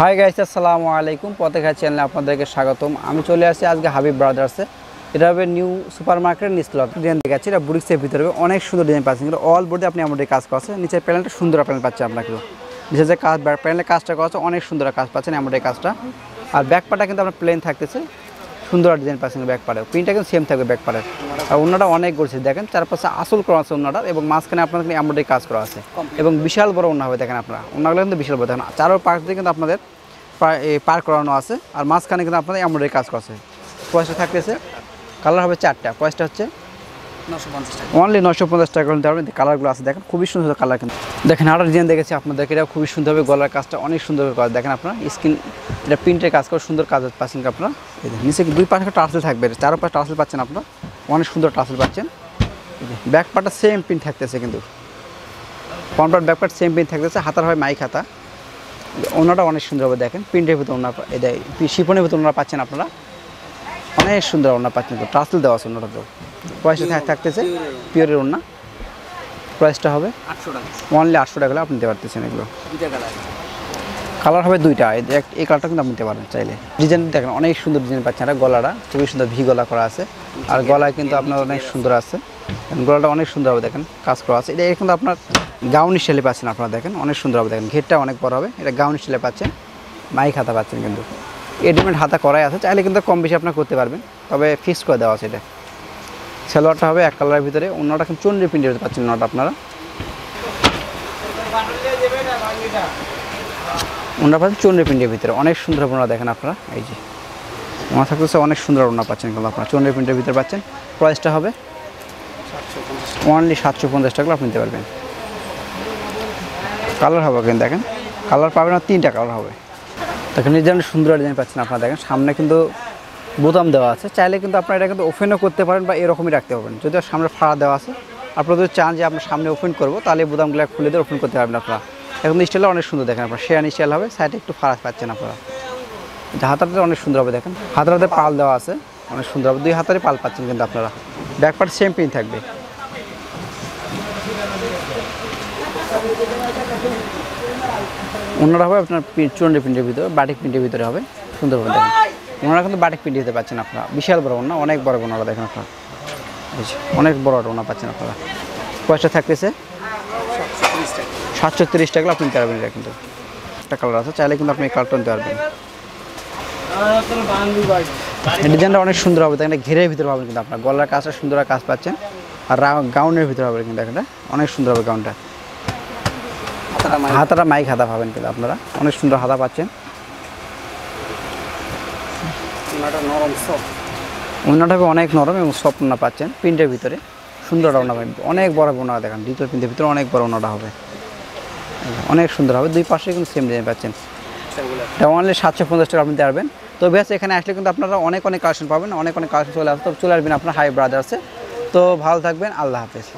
Hi guys, আসসালামু আলাইকুম। পথেঘাট চ্যানেলে আপনাদেরকে স্বাগতম। আমি চলে আসছি আজকে হাবিব ব্রাদার্সে। এটা হবে নিউ সুপার মার্কেট নিচতলা। ডিজাইন দেখাচ্ছি, এটা বুরিক্সের ভিতরে অনেক সুন্দর ডিজাইন পাচ্ছেন। কিন্তু অল বডি আপনি আমাদের কাজ করছে, নিচের প্যানেলটা সুন্দর প্যানেল পাচ্ছেন আপনাকে। নিচে যে কাজ প্যানেলের কাজটা করা আছে অনেক সুন্দর কাজ পাচ্ছেন আমাদের কাজটা। আর ব্যাক পাটা কিন্তু আপনার প্লেন থাকতেছে, সুন্দর ডিজাইন পাচ্ছেন ব্যাক পাড়ে। প্রিন্টটা কিন্তু সেম থাকবে ব্যাক পাড়ের। আর অন্যটা অনেক করছে দেখেন, চারপাশে আসল করা আছে অন্যটা, এবং মাঝখানে আপনার এমব্রয়ডারি কাজ করা আছে এবং বিশাল বড় অন্য হবে দেখেন আপনারা। অন্যগুলো কিন্তু বিশাল বড় দেখেন, চারো পাশ দিয়ে কিন্তু আপনাদের পার করানো আছে। আর মাঝখানে কিন্তু আপনাদের এমব্রয়ডারি কাজ করছে। পয়সা থাকতেছে, কালার হবে চারটা। পয়সা হচ্ছে অনলি 950 টাকা করে দেওয়া। কালারগুলো আছে দেখেন, খুবই সুন্দর কালার। কিন্তু দেখেন আরও ডিজাইন দেখেছি আপনাদেরকে, এটা খুবই সুন্দরভাবে গলার কাজটা অনেক সুন্দরভাবে করা দেখেন আপনারা। স্কিন এটা প্রিন্টের কাজ করে সুন্দর কাজ পাচ্ছেন আপনারা। নিচে দুই পাশে টার্সেল থাকবে, চারপাশে টার্সেল পাচ্ছেন আপনারা, অনেক সুন্দর টার্সেল পাচ্ছেন। ব্যাক পার্টটা সেম প্রিন্ট থাকতেছে, কিন্তু front part back part same print থাকতেছে। হাতার হয় মাইক হাতা। ওনাটা অনেক সুন্দর হবে দেখেন, প্রিন্টের ভিতরে ওনার এটা শিফনের ভিতরে ওনারা পাচ্ছেন আপনারা, অনেক সুন্দর ওনার পাচ্ছেন। তো টার্সেল দেওয়া আছে ওনাটা। তো পয়সা থাকতেছে পিওরের ওনা। প্রাইসটা হবে 800 টাকা, অনলি 800 টাকা আপনি নিতে পারতেছেন। এগুলো কালার হবে দুইটা, এই কালারটা কিন্তু আপনি নিতে পারেন চাইলে। ডিজাইন দেখেন অনেক সুন্দর ডিজাইন পাচ্ছেন। আর গলাটা খুবই সুন্দর ভি গলা করা আছে, আর গলায় কিন্তু আপনার অনেক সুন্দর আছে। গলাটা অনেক সুন্দর হবে দেখেন, কাজ করা আছে। এটা কিন্তু আপনার গাউন স্টাইলে পাচ্ছেন আপনারা দেখেন, অনেক সুন্দর হবে দেখেন। ঘেরটা অনেক বড় হবে, এটা গাউন স্টাইলে পাচ্ছেন। মাইক হাতা পাচ্ছেন, কিন্তু রেডিমেড হাতা করাই আছে, চাইলে কিন্তু কম বেশি আপনার করতে পারবেন, তবে ফিক্সড করে দেওয়া আছে। এটা সালোয়ারটা হবে এক কালারের ভিতরে, অন্যটা কিন্তু চন্ডি প্রিন্টের ভিতরে পাচ্ছেন অন্যটা আপনারা। ওনারা পাচ্ছেন চন্ডি প্রিন্টের ভিতরে, অনেক সুন্দর হবে ওনারা দেখেন আপনারা। এই যে ওনার থাকতেছে অনেক সুন্দর ওনারা পাচ্ছেন, কিন্তু আপনারা চন্ডি প্রিন্টের ভিতরে পাচ্ছেন। প্রাইসটা হবে অনলি 750 টাকা আপনি নিতে পারবেন। কালার হবে কিন্তু দেখেন, কালার পাবেন না, 3টা কালার হবে দেখেন। ডিজাইন সুন্দর ডিজাইন পাচ্ছেন আপনারা দেখেন। সামনে কিন্তু বোতাম দেওয়া আছে, চাইলে কিন্তু আপনারা এটা কিন্তু ওপেনও করতে পারেন বা এরকমই রাখতে পারবেন। যদিও সামনে ফাড়া দেওয়া আছে, আপনারা যদি চান যে আপনার সামনে ওপেন করবো, তাহলে বোতামগুলো খুলে দিয়ে ওপেন করতে পারবেন আপনারা। এখন স্টাইলটা অনেক সুন্দর দেখেন আপনারা, শেয়ানি স্টাইল হবে, সাইডে একটু ফাড়া পাচ্ছেন আপনারা। হাতাটা অনেক সুন্দর হবে দেখেন, হাতাটাতে পাল দেওয়া আছে, অনেক সুন্দর হবে। 2 হাতারে পাল পাচ্ছেন কিন্তু আপনারা। ব্যাক পার্ট সেম প্রিন্ট থাকবে। ওনারা হবে আপনার চুন্ডি প্রিন্টের ভিতরে, বাটিক প্রিন্টের ভিতরে হবে, সুন্দর হবে দেখেন। ওনারা কিন্তু বাটিক প্রিন্ট দিতে পাচ্ছেন আপনারা, বিশাল বড় ওনা, অনেক বড় ওনারা দেখেন আপনারা, অনেক বড় ওনা পাচ্ছেন আপনারা। পয়সা থাকতেছে 730 টাকা আপনি নিতে পারবেন। এটা কিন্তু একটা কালার আছে, চাইলে কিন্তু আপনি এই কালারটা নিতে পারবেন। ডিজাইনটা অনেক সুন্দর হবে দেখেন, ঘেরের ভিতরে পাবেন কিন্তু আপনার। গলার কাজটা সুন্দর কাজ পাচ্ছেন, আর গাউনের ভিতরে হবে কিন্তু দেখেন, অনেক সুন্দর হবে গাউনটা। হাতাটা মাইক হাতা পাবেন কিন্তু আপনারা, অনেক সুন্দর হাতা পাচ্ছেন। ওনাটা হবে অনেক নরম এবং সফট ওনা পাচ্ছেন, প্রিন্টের ভিতরে সুন্দর ওনা পাবেন। অনেক বড় ওনা দেখেন, ডিজিটাল প্রিন্টের ভিতরে অনেক বড় ওনাটা হবে, অনেক সুন্দর হবে। 2 পাশে কিন্তু সেম ডিজাইন পাচ্ছেন। এটা অনলি 750 টাকা আপনি দিতে পারবেন। তো বেশ, এখানে আসলে কিন্তু আপনারা অনেক কালেকশন পাবেন, অনেক কালেকশন চলে আসবে। তো চলে আসবেন আপনার হাই ব্রাদার্সে। তো ভালো থাকবেন, আল্লাহ হাফেজ।